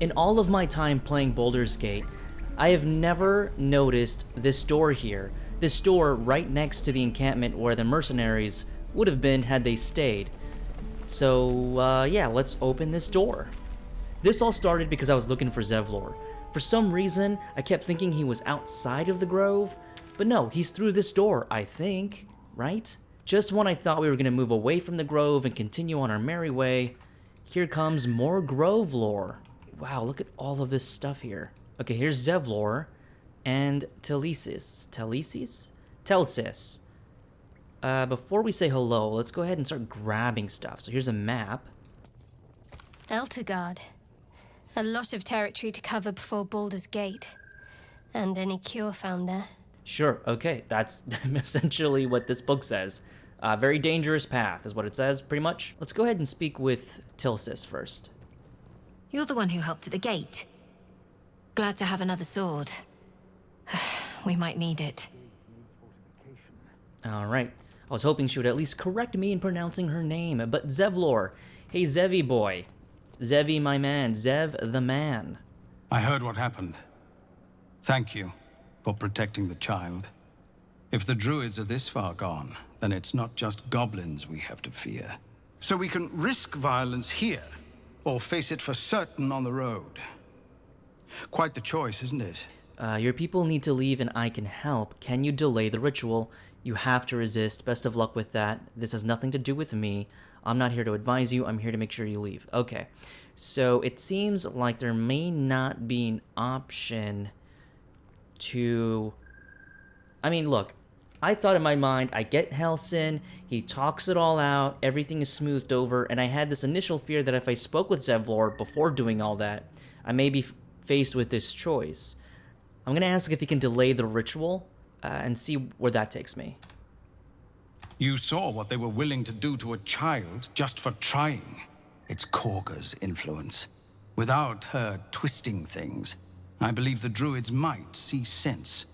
In all of my time playing Baldur's Gate, I have never noticed this door here. This door right next to the encampment where the mercenaries would have been had they stayed. So, yeah, let's open this door. This all started because I was looking for Zevlor. For some reason, I kept thinking he was outside of the grove, but no, he's through this door, I think, right? Just when I thought we were going to move away from the grove and continue on our merry way, here comes more grove lore. Wow, look at all of this stuff here. Okay, here's Zevlor and Telesis. Telsis. Before we say hello, let's go ahead and start grabbing stuff. So here's a map. Eltergard. A lot of territory to cover before Baldur's Gate. And any cure found there. Sure, okay, that's essentially what this book says. Very dangerous path is what it says, pretty much. Let's go ahead and speak with Tilsis first. You're the one who helped at the gate. Glad to have another sword. We might need it. Alright, I was hoping she would at least correct me in pronouncing her name, but Zevlor. Hey Zevi boy. Zevi my man, Zev the man. I heard what happened. Thank you for protecting the child. If the druids are this far gone, then it's not just goblins we have to fear. So we can risk violence here, or face it for certain on the road. Quite the choice, isn't it? Your people need to leave and I can help. Can you delay the ritual? You have to resist. Best of luck with that. This has nothing to do with me. I'm not here to advise you. I'm here to make sure you leave. Okay. So it seems like there may not be an option to... I mean, look. I thought in my mind, I get Halsin, he talks it all out, everything is smoothed over, and I had this initial fear that if I spoke with Zevlor before doing all that, I may be faced with this choice. I'm going to ask if he can delay the ritual and see where that takes me. You saw what they were willing to do to a child just for trying. It's Korga's influence. Without her twisting things, I believe the druids might see sense.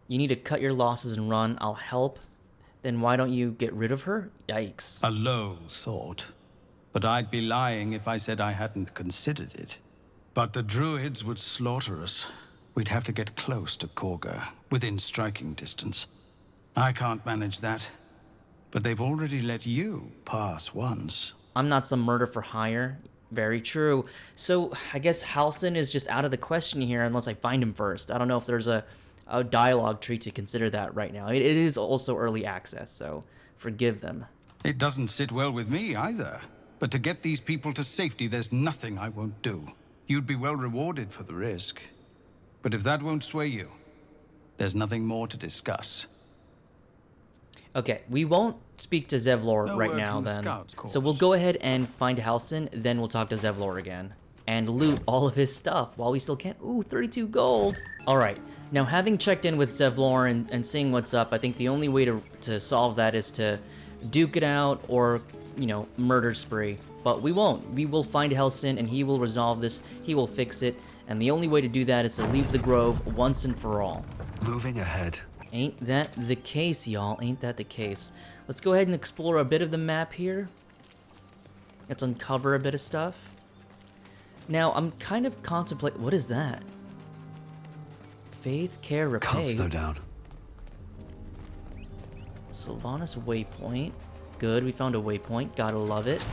You need to cut your losses and run. I'll help. Then why don't you get rid of her? Yikes. A low thought. But I'd be lying if I said I hadn't considered it. But the druids would slaughter us. We'd have to get close to Korga, within striking distance. I can't manage that. But they've already let you pass once. I'm not some murder for hire. Very true. So I guess Halsin is just out of the question here unless I find him first. I don't know if there's a dialogue tree to consider that right now. It is also early access, so forgive them. It doesn't sit well with me either. But to get these people to safety, there's nothing I won't do. You'd be well rewarded for the risk. But if that won't sway you, there's nothing more to discuss. Okay, we won't speak to Zevlor right now then. So we'll go ahead and find Halsin, then we'll talk to Zevlor again. And loot all of his stuff while we still can. Ooh, 32 gold. Alright, now having checked in with Zevlor and seeing what's up, I think the only way to solve that is to duke it out or, you know, murder spree. But we won't. We will find Halsin and he will resolve this. He will fix it. And the only way to do that is to leave the grove once and for all. Moving ahead. Ain't that the case, y'all? Ain't that the case? Let's go ahead and explore a bit of the map here. Let's uncover a bit of stuff. Now, I'm kind of contemplating... What is that? Faith, care, repay. Can't slow down. Sylvanas waypoint. Good, we found a waypoint. Gotta love it.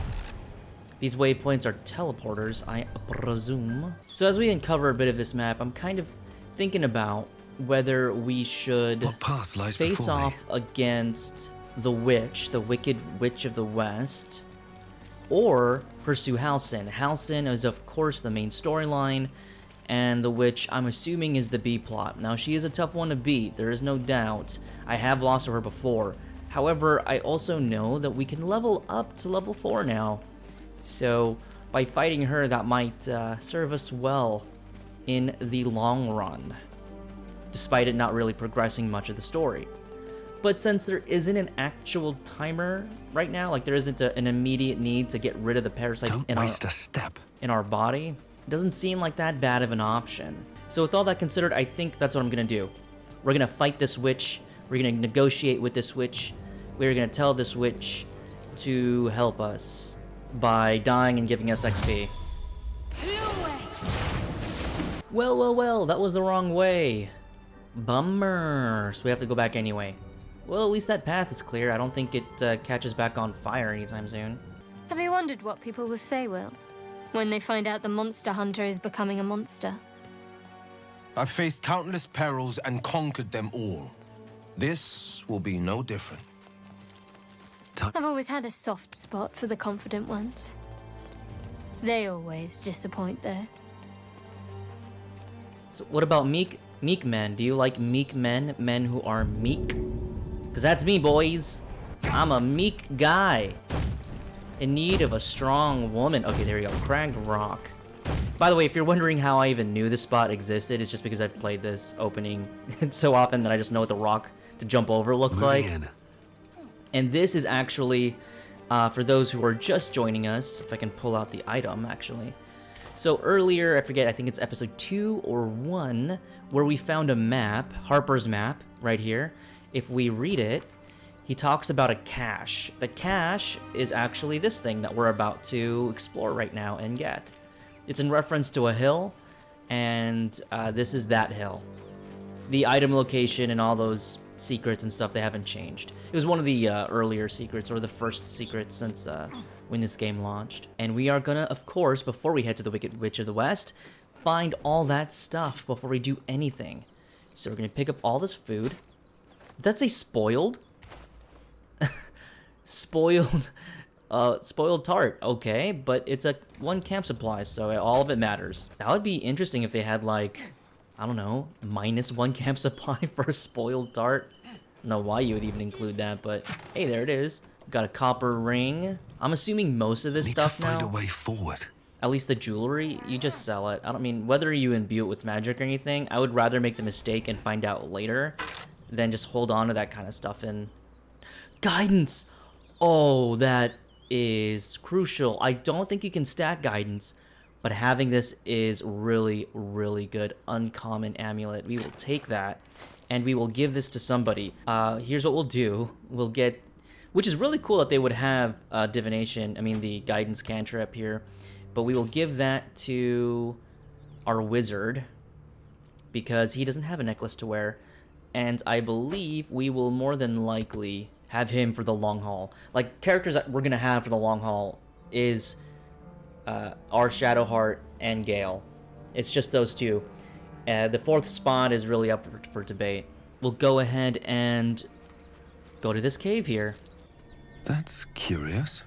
These waypoints are teleporters, I presume. So as we uncover a bit of this map, I'm kind of thinking about whether we should What path lies face before me? off against the witch, the wicked witch of the west, or pursue Halsin. Halsin is of course the main storyline, and the witch I'm assuming is the B plot. Now she is a tough one to beat, there is no doubt. I have lost to her before. However, I also know that we can level up to level 4 now. So by fighting her, that might serve us well in the long run, despite it not really progressing much of the story. But since there isn't an actual timer right now, like there isn't an immediate need to get rid of the parasite in our body, it doesn't seem like that bad of an option. So with all that considered, I think that's what I'm gonna do. We're gonna fight this witch, we're gonna negotiate with this witch, we're gonna tell this witch to help us by dying and giving us XP. Well, well, well, that was the wrong way. Bummer. So we have to go back anyway. Well, at least that path is clear. I don't think it catches back on fire anytime soon. Have you wondered what people will say, Will, when they find out the monster hunter is becoming a monster? I've faced countless perils and conquered them all. This will be no different. I've always had a soft spot for the confident ones. They always disappoint, though. So what about meek men? Do you like meek men? Men who are meek? Because that's me, boys. I'm a meek guy. In need of a strong woman. Okay, there we go. Cragged Rock. By the way, if you're wondering how I even knew this spot existed, it's just because I've played this opening so often that I just know what the rock to jump over looks like. And this is actually, for those who are just joining us, if I can pull out the item, actually. So earlier, I forget, I think it's episode 2 or 1, where we found a map, Harper's map, right here. If we read it, he talks about a cache. The cache is actually this thing that we're about to explore right now and get. It's in reference to a hill, and this is that hill. The item location and all those secrets and stuff, they haven't changed. It was one of the earlier secrets, or the first secrets since when this game launched. And we are gonna, of course, before we head to the Wicked Witch of the West, find all that stuff before we do anything. So we're gonna pick up all this food. That's a spoiled? Spoiled tart, okay, but it's a 1 camp supply, so all of it matters. That would be interesting if they had, like, I don't know, -1 camp supply for a spoiled tart. I don't know why you would even include that, but hey, there it is. Got a copper ring. I'm assuming most of this stuff now, find a way forward. at least the jewelry, you just sell it. I don't mean, whether you imbue it with magic or anything, I would rather make the mistake and find out later than just hold on to that kind of stuff. And guidance! Oh, that is crucial. I don't think you can stack guidance, but having this is really, really good. Uncommon amulet. We will take that, and we will give this to somebody. Here's what we'll do. We'll get, which is really cool that they would have divination, I mean the guidance cantrip here, but we will give that to our wizard, because he doesn't have a necklace to wear, and I believe we will more than likely have him for the long haul. Like, characters that we're gonna have for the long haul is our Shadowheart and Gale. It's just those two. The 4th spot is really up for debate. We'll go ahead and go to this cave here. That's curious.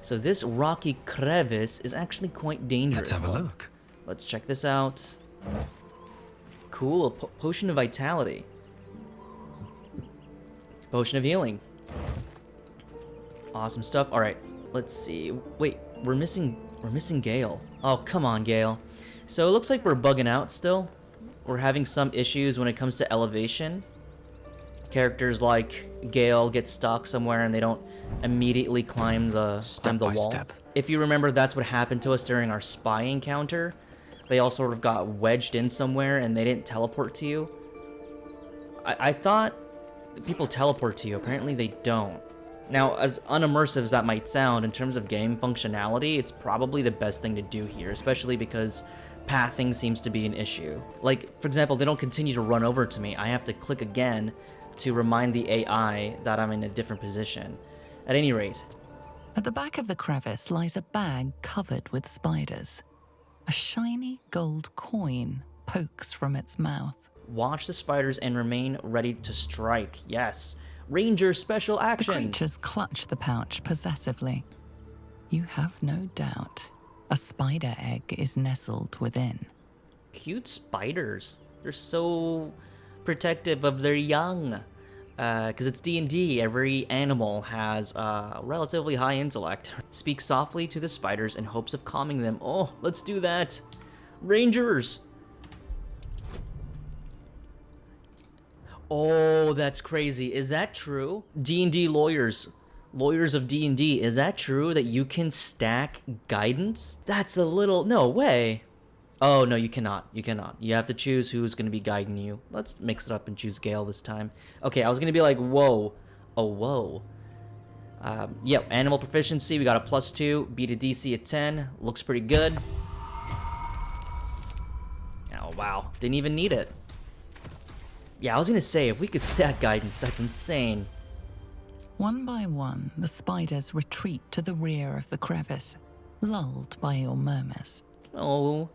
So this rocky crevice is actually quite dangerous. Let's have a look. Let's check this out. Cool, potion of vitality. Potion of healing. Awesome stuff. All right, let's see. Wait, we're missing Gale. Oh, come on, Gale. So it looks like we're bugging out still. We're having some issues when it comes to elevation. Characters like Gale get stuck somewhere and they don't immediately climb the wall. Step. If you remember, that's what happened to us during our spy encounter. They all sort of got wedged in somewhere and they didn't teleport to you. I thought people teleport to you. Apparently they don't. Now, as unimmersive as that might sound, in terms of game functionality, it's probably the best thing to do here, especially because pathing seems to be an issue. Like, for example, they don't continue to run over to me. I have to click again to remind the AI that I'm in a different position. At any rate. At the back of the crevice lies a bag covered with spiders. A shiny gold coin pokes from its mouth. Watch the spiders and remain ready to strike. Yes. Ranger special action. The creatures clutch the pouch possessively. You have no doubt. A spider egg is nestled within. Cute spiders. They're so protective of their young. Because it's D&D, every animal has relatively high intellect. Speak softly to the spiders in hopes of calming them. Oh, let's do that. Rangers. Oh, that's crazy. Is that true? D&D lawyers of D&D, is that true that you can stack guidance? That's a little... No way. Oh, no, you cannot. You cannot. You have to choose who's going to be guiding you. Let's mix it up and choose Gale this time. Okay, I was going to be like, whoa. Oh, whoa. Yep, animal proficiency. We got a +2. Beat a DC at 10. Looks pretty good. wow. Didn't even need it. Yeah, I was gonna say, if we could stack guidance, that's insane. One by one, the spiders retreat to the rear of the crevice, lulled by your murmurs. Oh,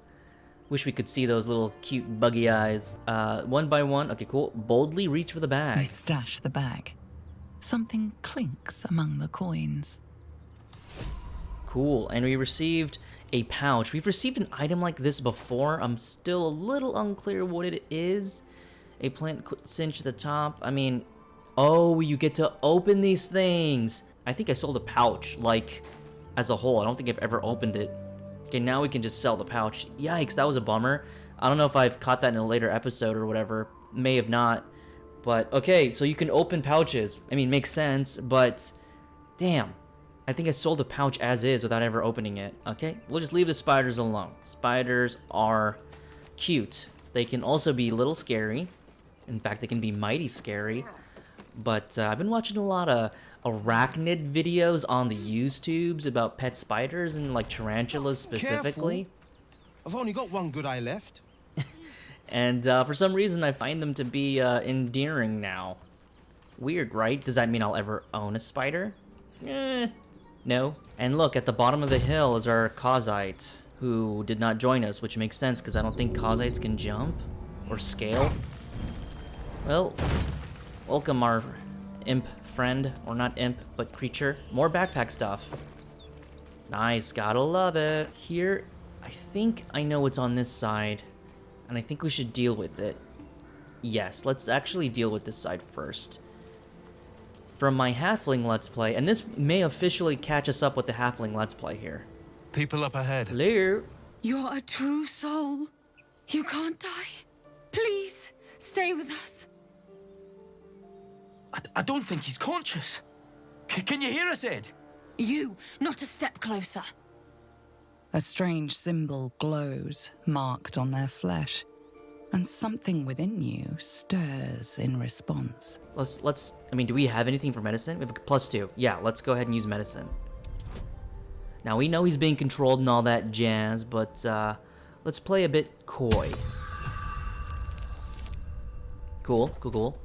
wish we could see those little cute buggy eyes. One by one, okay, cool. Boldly reach for the You bag. stash the bag. Something clinks among the coins. Cool, and we received a pouch. We've received an item like this before. I'm still a little unclear what it is. A plant cinch at the top. I mean, oh, you get to open these things. I think I sold a pouch, like, as a whole. I don't think I've ever opened it. Okay, now we can just sell the pouch. Yikes, that was a bummer. I don't know if I've caught that in a later episode or whatever. May have not. But, okay, so you can open pouches. I mean, makes sense, but damn. I think I sold the pouch as is without ever opening it. Okay, we'll just leave the spiders alone. Spiders are cute. They can also be a little scary. In fact, they can be mighty scary. But I've been watching a lot of arachnid videos on the YouTubes about pet spiders and like tarantulas specifically. Careful. I've only got one good eye left. And for some reason, I find them to be endearing now. Weird, right? Does that mean I'll ever own a spider? No. And look, at the bottom of the hill is our Kauzite, who did not join us, which makes sense because I don't think Kauzites can jump or scale. Well, welcome our imp friend, or not imp, but creature. More backpack stuff. Nice, gotta love it. Here, I think I know what's on this side, and I think we should deal with it. Yes, let's actually deal with this side first. From my Halfling Let's Play, and this may officially catch us up with the Halfling Let's Play here. People up ahead. Hello? You're a true soul. You can't die. Please, stay with us. I don't think he's conscious. Can you hear us, Ed? You, not a step closer. A strange symbol glows, marked on their flesh, and something within you stirs in response. I mean, do we have anything for medicine? We have a +2. Yeah, let's go ahead and use medicine. Now, we know he's being controlled and all that jazz, but let's play a bit coy. Cool, cool, cool.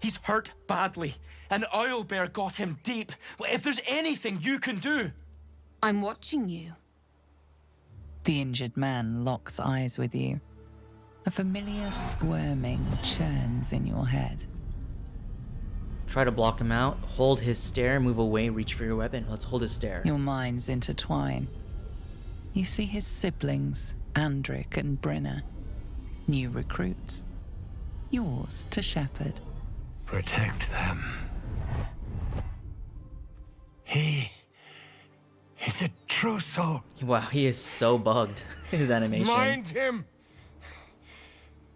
He's hurt badly. An owlbear got him deep. If there's anything you can do... I'm watching you. The injured man locks eyes with you. A familiar squirming churns in your head. Try to block him out. Hold his stare, move away, reach for your weapon. Let's hold his stare. Your minds intertwine. You see his siblings, Andric and Brenna. New recruits. Yours to shepherd. Protect them. He's a true soul. Wow, he is so bugged. His animation. Mind him!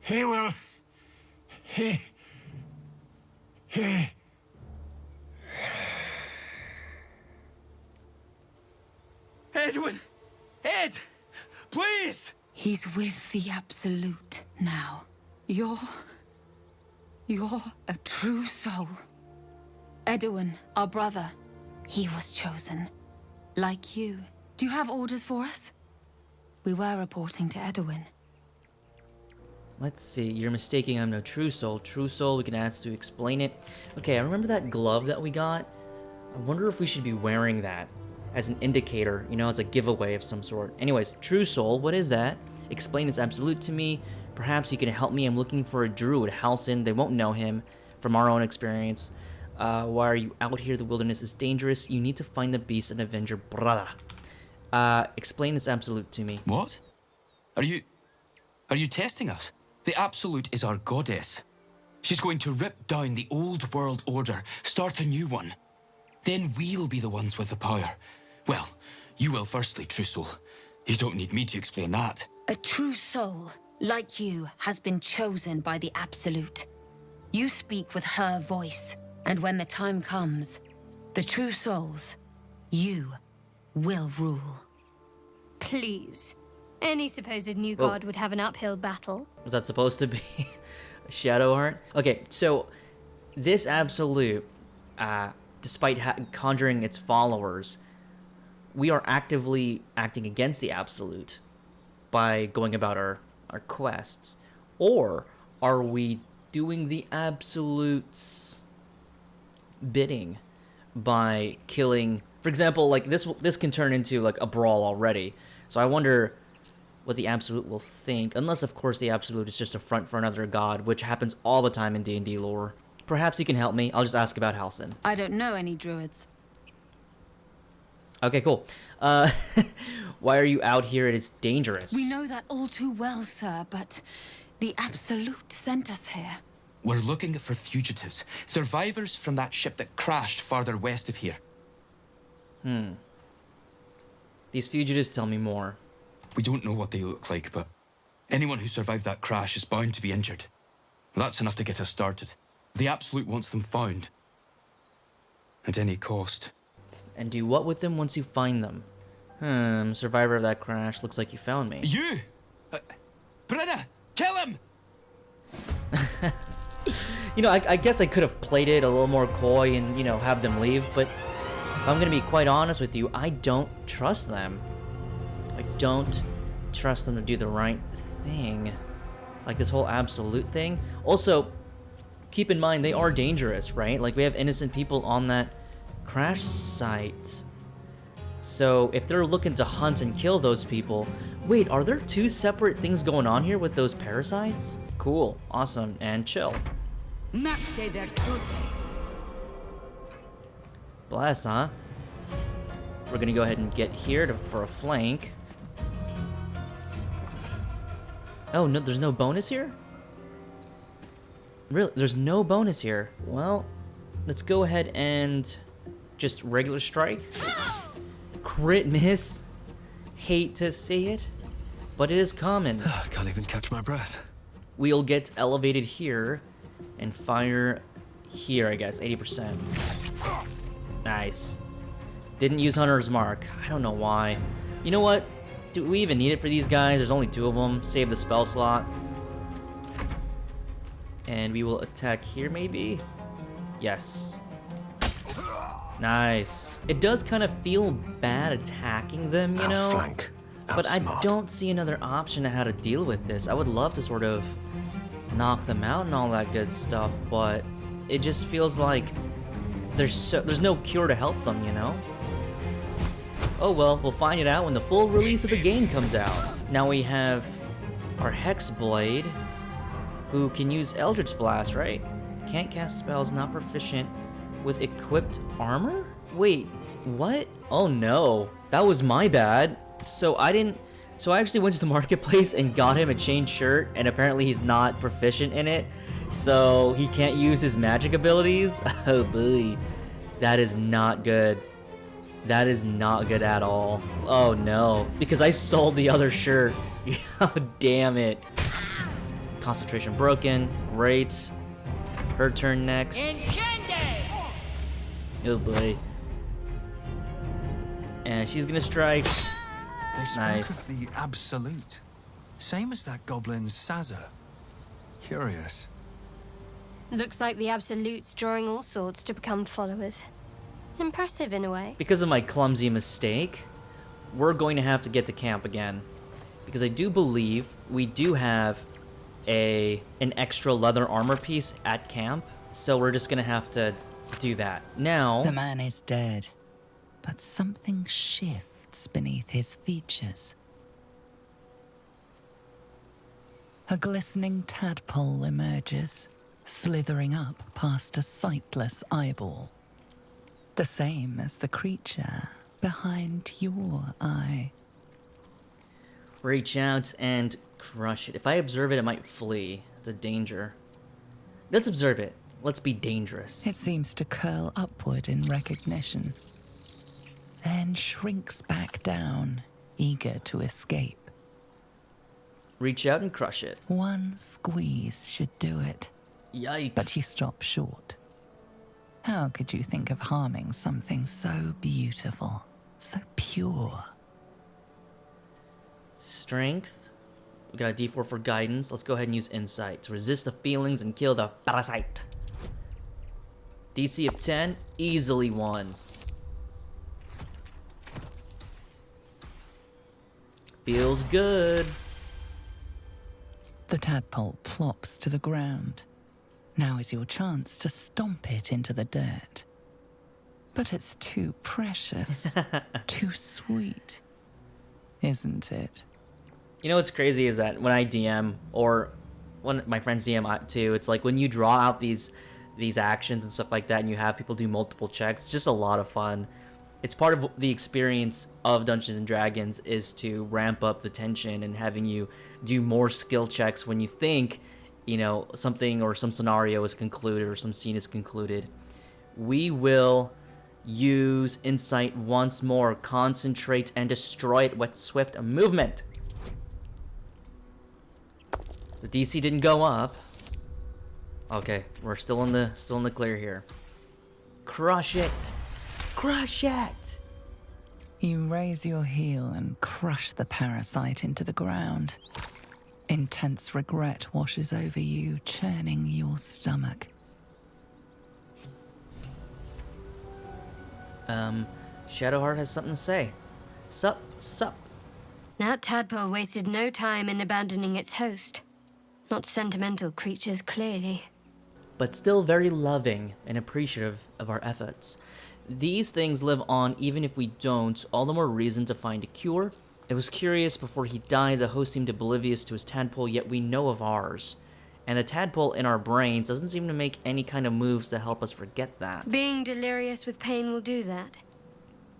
He will... He... Edwin! Ed! Please! He's with the Absolute now. You're a true soul. Edwin, our brother, he was chosen. Like you. Do you have orders for us? We were reporting to Edwin. Let's see. You're mistaking. I'm no true soul. True soul, we can ask to explain it. Okay, I remember that glove that we got. I wonder if we should be wearing that as an indicator, you know, as a giveaway of some sort. Anyways, true soul, what is that? Explain its absolute to me. Perhaps you can help me. I'm looking for a druid, Halcyon. They won't know him from our own experience. Why are you out here? The wilderness is dangerous. You need to find the beast and avenge your brother. Explain this absolute to me. What? Are you testing us? The Absolute is our goddess. She's going to rip down the old world order, start a new one. Then we'll be the ones with the power. Well, you will firstly, true soul. You don't need me to explain that. A true soul, like you, has been chosen by the Absolute. You speak with her voice, and when the time comes, the true souls, you will rule. Please. Any supposed new god would have an uphill battle. Was that supposed to be a shadow heart? Okay, so this absolute, despite conjuring its followers, we are actively acting against the Absolute by going about our quests? Or are we doing the Absolute's bidding by killing... For example, like this can turn into like a brawl already. So I wonder what the Absolute will think. Unless, of course, the Absolute is just a front for another god, which happens all the time in D&D lore. Perhaps you can help me. I'll just ask about Halsin. I don't know any druids. Okay, cool. Why are you out here? It is dangerous. We know that all too well, sir, but the Absolute sent us here. We're looking for fugitives, survivors from that ship that crashed farther west of here. These fugitives tell me more. We don't know what they look like, but anyone who survived that crash is bound to be injured. That's enough to get us started. The Absolute wants them found. At any cost. And do what with them once you find them? Survivor of that crash. Looks like you found me. You! Brenna! Kill him! You know, I guess I could have played it a little more coy and, you know, have them leave, but if I'm gonna be quite honest with you, I don't trust them. I don't trust them to do the right thing. Like this whole Absolute thing. Also, keep in mind, they are dangerous, right? Like, we have innocent people on that crash site. So, if they're looking to hunt and kill those people... Wait, are there two separate things going on here with those parasites? Cool, awesome, and chill. Bless, huh? We're gonna go ahead and get here for a flank. Oh, no, there's no bonus here? Really? There's no bonus here. Well, let's go ahead and just regular strike. Crit miss. Hate to see it, but it is common. Can't even catch my breath. We'll get elevated here and fire here, I guess, 80%. Nice. Didn't use Hunter's Mark. I don't know why. You know what? Do we even need it for these guys? There's only 2 of them. Save the spell slot. And we will attack here, maybe? Yes. Nice. It does kind of feel bad attacking them, you know? Outflank. But I Outsmart. don't see another option of how to deal with this. I would love to sort of knock them out and all that good stuff, but it just feels like there's no cure to help them, you know? Oh well, we'll find it out when the full release of the game comes out. Now we have our Hexblade, who can use Eldritch Blast, right? Can't cast spells, not proficient with equipped armor? Wait, what? Oh no, that was my bad. So I actually went to the marketplace and got him a chain shirt, and apparently he's not proficient in it, so he can't use his magic abilities. Oh boy, that is not good. That is not good at all. Oh no, because I sold the other shirt. Oh damn it. Concentration broken. Great. Her turn next. Oh boy. And she's gonna strike. They spoke Nice. of the Absolute. Same as that goblin's Sazza. Curious. Looks like the Absolute's drawing all sorts to become followers. Impressive in a way. Because of my clumsy mistake, we're going to have to get to camp again. Because I do believe we do have an extra leather armor piece at camp. So we're just gonna have to do that. Now... The man is dead, but something shifts beneath his features. A glistening tadpole emerges, slithering up past a sightless eyeball. The same as the creature behind your eye. Reach out and crush it. If I observe it, it might flee. It's a danger. Let's observe it. Let's be dangerous. It seems to curl upward in recognition, then shrinks back down, eager to escape. Reach out and crush it. One squeeze should do it, Yikes. but you stop short. How could you think of harming something so beautiful, so pure? Strength. We got a D4 for guidance. Let's go ahead and use insight to resist the feelings and kill the parasite. DC of 10, easily won. Feels good. The tadpole plops to the ground. Now is your chance to stomp it into the dirt. But it's too precious, too sweet, isn't it? You know what's crazy is that when I DM, or when my friends DM too, it's like when you draw out these actions and stuff like that and you have people do multiple checks, it's just a lot of fun. It's part of the experience of Dungeons and Dragons is to ramp up the tension and having you do more skill checks when you think, you know, something or some scenario is concluded or some scene is concluded. We will use Insight once more, concentrate and destroy it with swift movement. The DC didn't go up. Okay, we're still in the clear here. Crush it. Crush it! You raise your heel and crush the parasite into the ground. Intense regret washes over you, churning your stomach. Shadowheart has something to say. Sup? That tadpole wasted no time in abandoning its host. Not sentimental creatures, clearly. But still very loving and appreciative of our efforts. These things live on even if we don't, all the more reason to find a cure. It was curious, before he died, the host seemed oblivious to his tadpole, yet we know of ours. And the tadpole in our brains doesn't seem to make any kind of moves to help us forget that. Being delirious with pain will do that.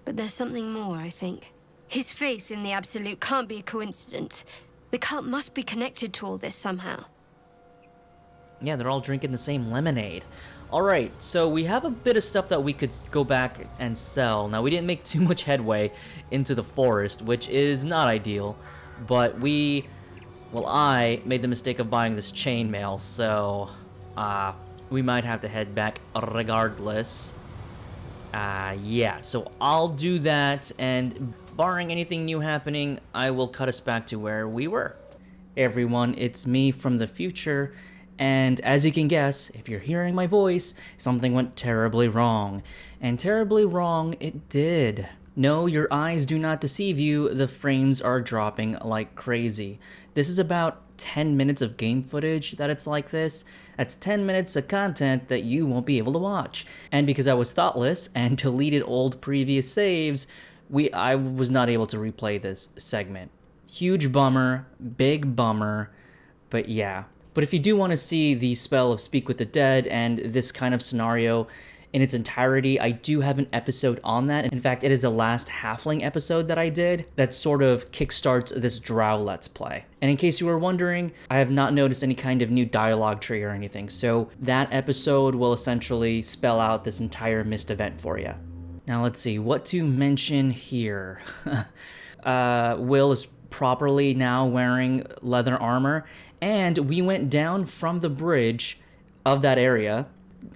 But there's something more, I think. His faith in the Absolute can't be a coincidence. The cult must be connected to all this somehow. Yeah, they're all drinking the same lemonade. Alright, so we have a bit of stuff that we could go back and sell. Now, we didn't make too much headway into the forest, which is not ideal. But I made the mistake of buying this chainmail, so we might have to head back regardless. Yeah, so I'll do that, and barring anything new happening, I will cut us back to where we were. Hey everyone, it's me from the future. And as you can guess, if you're hearing my voice, something went terribly wrong. And terribly wrong it did. No, your eyes do not deceive you, the frames are dropping like crazy. This is about 10 minutes of game footage that it's like this. That's 10 minutes of content that you won't be able to watch. And because I was thoughtless and deleted old previous saves, I was not able to replay this segment. Huge bummer, big bummer, but yeah. But if you do want to see the spell of Speak with the Dead and this kind of scenario in its entirety, I do have an episode on that. In fact, it is the last Halfling episode that I did that sort of kickstarts this Drow Let's Play. And in case you were wondering, I have not noticed any kind of new dialogue tree or anything, so that episode will essentially spell out this entire missed event for you. Now let's see, what to mention here. Will is properly now wearing leather armor, and we went down from the bridge of that area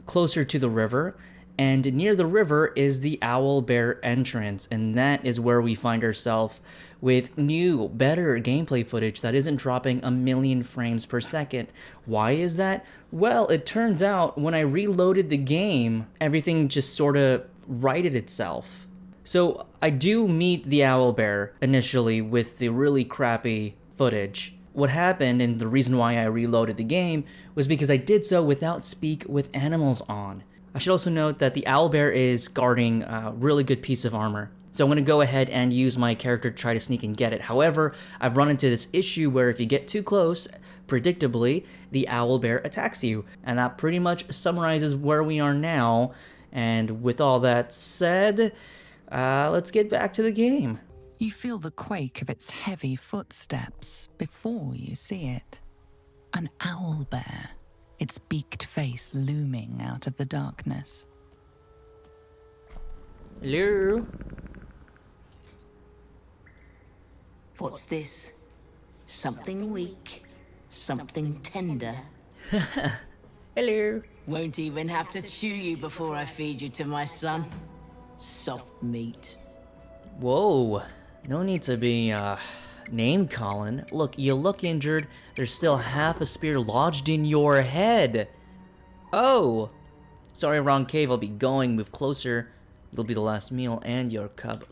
closer to the river, and near the river is the Owl Bear entrance, and that is where we find ourselves with new, better gameplay footage that isn't dropping a million frames per second. Why is that? Well, it turns out when I reloaded the game, everything just sort of righted itself. So I do meet the Owl Bear initially with the really crappy footage. What happened, and the reason why I reloaded the game, was because I did so without Speak with Animals on. I should also note that the Owlbear is guarding a really good piece of armor. So I'm going to go ahead and use my character to try to sneak and get it. However, I've run into this issue where if you get too close, predictably, the Owlbear attacks you. And that pretty much summarizes where we are now. And with all that said, let's get back to the game. You feel the quake of its heavy footsteps before you see it. An owlbear, its beaked face looming out of the darkness. Hello? What's this? Something weak, something tender. Hello. Won't even have to chew you before I feed you to my son. Soft meat. Whoa. No need to be, name calling. Look, you look injured. There's still half a spear lodged in your head. Oh. Sorry, wrong cave. I'll be going. Move closer. You'll be the last meal and your cub.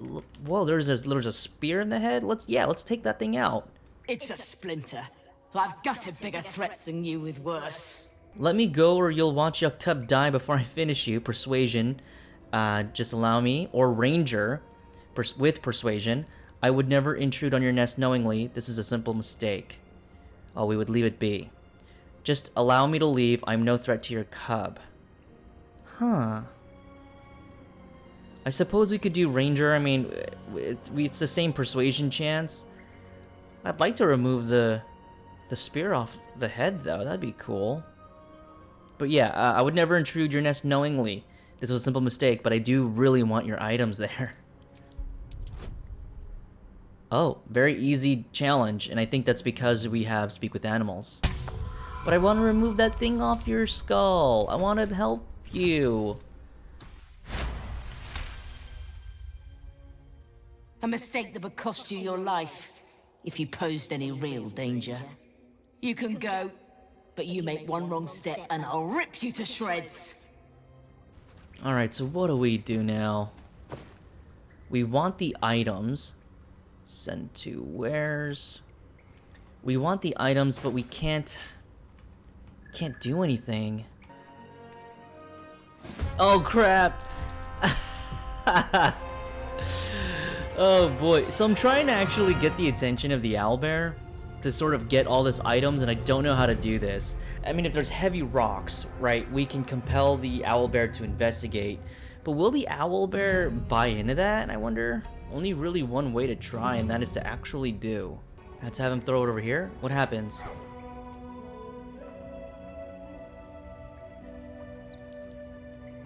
Whoa, there's a spear in the head? Let's take that thing out. It's a splinter. I've gutted bigger threats than you with worse. Let me go or you'll watch your cub die before I finish you. Persuasion. Just allow me. Or Ranger. With persuasion. I would never intrude on your nest knowingly. This is a simple mistake. Oh, we would leave it be. Just allow me to leave. I'm no threat to your cub. Huh. I suppose we could do Ranger. I mean, it's the same persuasion chance. I'd like to remove the spear off the head, though. That'd be cool. But yeah, I would never intrude your nest knowingly. This was a simple mistake, but I do really want your items there. Oh, very easy challenge, and I think that's because we have Speak with Animals. But I want to remove that thing off your skull. I want to help you. A mistake that would cost you your life if you posed any real danger. You can go, but you make one wrong step and I'll rip you to shreds. Alright, so what do we do now? We want the items. Send to wares. We want the items, but we can't do anything. Oh crap! Oh boy. So I'm trying to actually get the attention of the owlbear to sort of get all these items, and I don't know how to do this. I mean, if there's heavy rocks, right, we can compel the owlbear to investigate. But will the owlbear buy into that, I wonder? Only really one way to try, and that is to actually do. Let's have him throw it over here. What happens?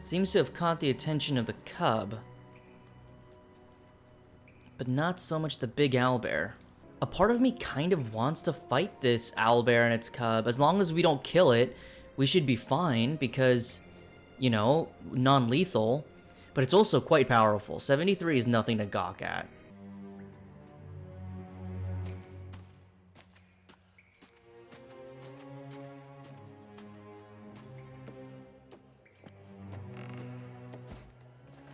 Seems to have caught the attention of the cub. But not so much the big owlbear. A part of me kind of wants to fight this owlbear and its cub. As long as we don't kill it, we should be fine because, you know, non-lethal. But it's also quite powerful. 73 is nothing to gawk at.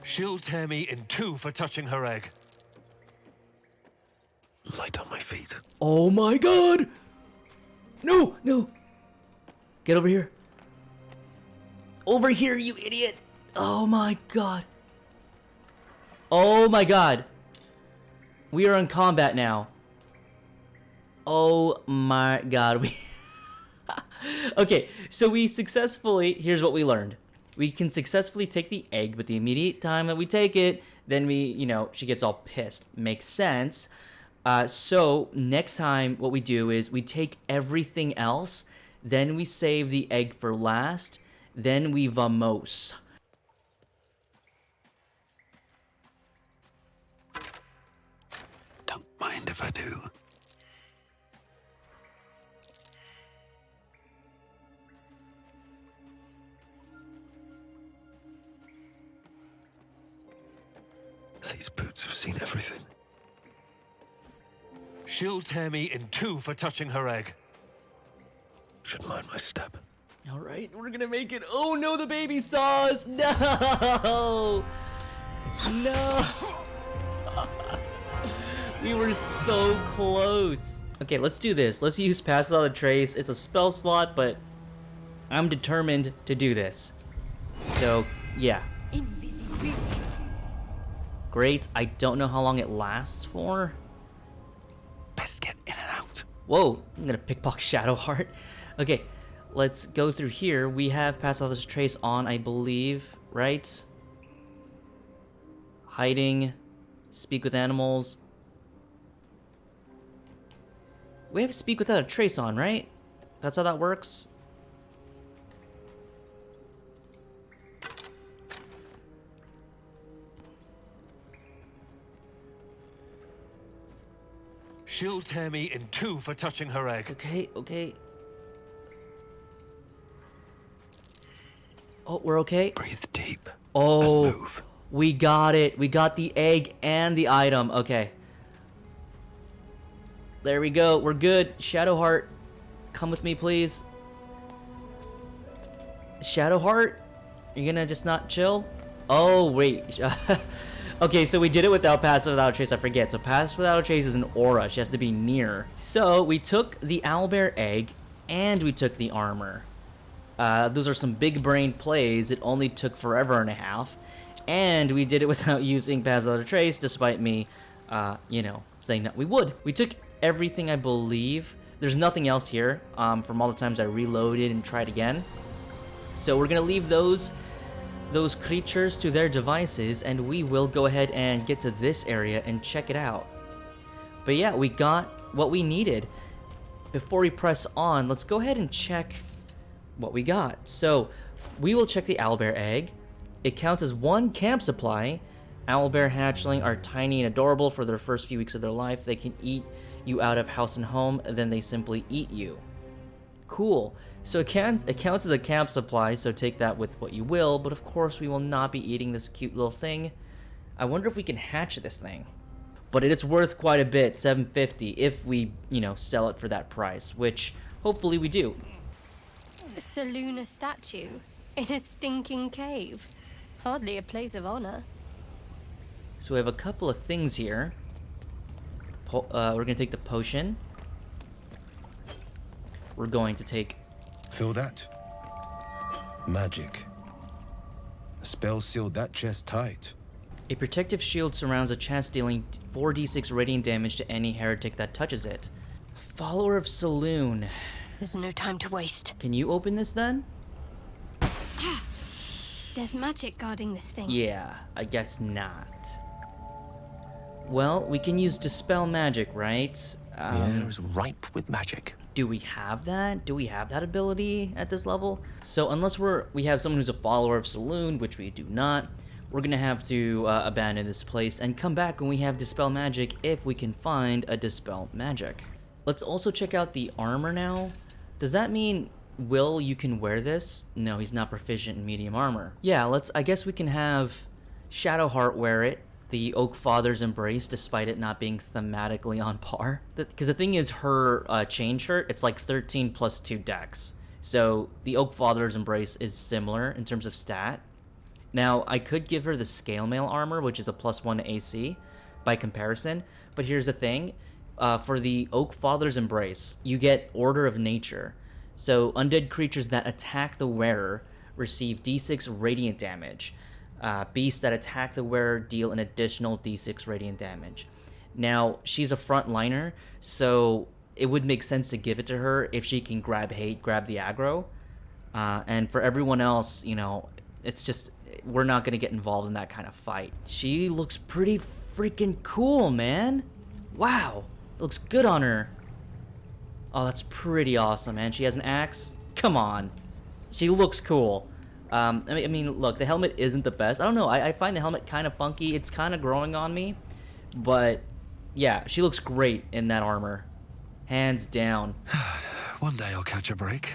She'll tear me in two for touching her egg. Light on my feet. Oh my god! No, no! Get over here. Over here, you idiot! Oh my god. Oh my god. We are in combat now. Oh my god. We okay, so we successfully, here's what we learned. We can successfully take the egg, but the immediate time that we take it, then we, you know, she gets all pissed. Makes sense. So next time what we do is we take everything else, then we save the egg for last, then we vamos. Don't mind if I do. These boots have seen everything. She'll tear me in two for touching her egg. Should mind my step. All right, we're gonna make it. Oh no, the baby saw us. No, no. We were so close. Okay, let's do this. Let's use Pass Without a Trace. It's a spell slot, but I'm determined to do this. So, yeah. Great. I don't know how long it lasts for. Best get in and out. Whoa, I'm gonna pickpocket Shadowheart. Okay, let's go through here. We have Pass Without a Trace on, I believe, right? Hiding, Speak with Animals. We have Speak Without a Trace on, right? That's how that works? She'll tear me in two for touching her egg. Okay, okay. Oh, we're okay? Breathe deep. Oh, and move. We got it. We got the egg and the item. Okay. There we go. We're good. Shadowheart, come with me, please. Shadowheart, you're gonna just not chill? Oh, wait. Okay, so we did it without Pass Without a Trace, I forget. So Pass Without a Trace is an aura. She has to be near. So we took the owlbear egg and we took the armor. Those are some big brain plays. It only took forever and a half. And we did it without using Pass Without a Trace, despite me, you know, saying that we would. We took everything, I believe. There's nothing else here from all the times I reloaded and tried again. So we're going to leave those creatures to their devices, and we will go ahead and get to this area and check it out. But yeah, we got what we needed. Before we press on, let's go ahead and check what we got. So we will check the owlbear egg. It counts as 1 camp supply. Owlbear hatchling are tiny and adorable for their first few weeks of their life. They can eat you out of house and home, then they simply eat you. Cool. So it counts as a camp supply, so take that with what you will, but of course we will not be eating this cute little thing. I wonder if we can hatch this thing. But it's worth quite a bit, $750, if we, you know, sell it for that price, which hopefully we do. Saloon a statue in a stinking cave. Hardly a place of honor. So we have a couple of things here. We're going to take the potion. We're going to take... Feel that? Magic. The spell sealed that chest tight. A protective shield surrounds a chest, dealing 4d6 radiant damage to any heretic that touches it. Follower of Saloon. There's no time to waste. Can you open this then? There's magic guarding this thing. Yeah, I guess not. Well, we can use Dispel Magic, right? The air is ripe with magic. Do we have that? Do we have that ability at this level? So unless we have someone who's a follower of Saloon, which we do not, we're gonna have to abandon this place and come back when we have Dispel Magic, if we can find a Dispel Magic. Let's also check out the armor now. Does that mean Will, you can wear this? No, he's not proficient in medium armor. Yeah, I guess we can have Shadowheart wear it. The Oak Father's Embrace, despite it not being thematically on par. Because the thing is, her chain shirt, it's like 13 plus 2 dex. So the Oak Father's Embrace is similar in terms of stat. Now, I could give her the Scale Mail armor, which is a +1 to AC by comparison. But here's the thing. For the Oak Father's Embrace, you get Order of Nature. So undead creatures that attack the wearer receive d6 radiant damage. Beasts that attack the wearer deal an additional d6 radiant damage. Now, she's a frontliner, so it would make sense to give it to her if she can grab hate, grab the aggro. And for everyone else, you know, it's just, we're not going to get involved in that kind of fight. She looks pretty freaking cool, man. Wow, it looks good on her. Oh, that's pretty awesome, man. She has an axe. Come on. She looks cool. I mean, look, the helmet isn't the best. I don't know. I find the helmet kind of funky. It's kind of growing on me. But, yeah, she looks great in that armor. Hands down. One day I'll catch a break.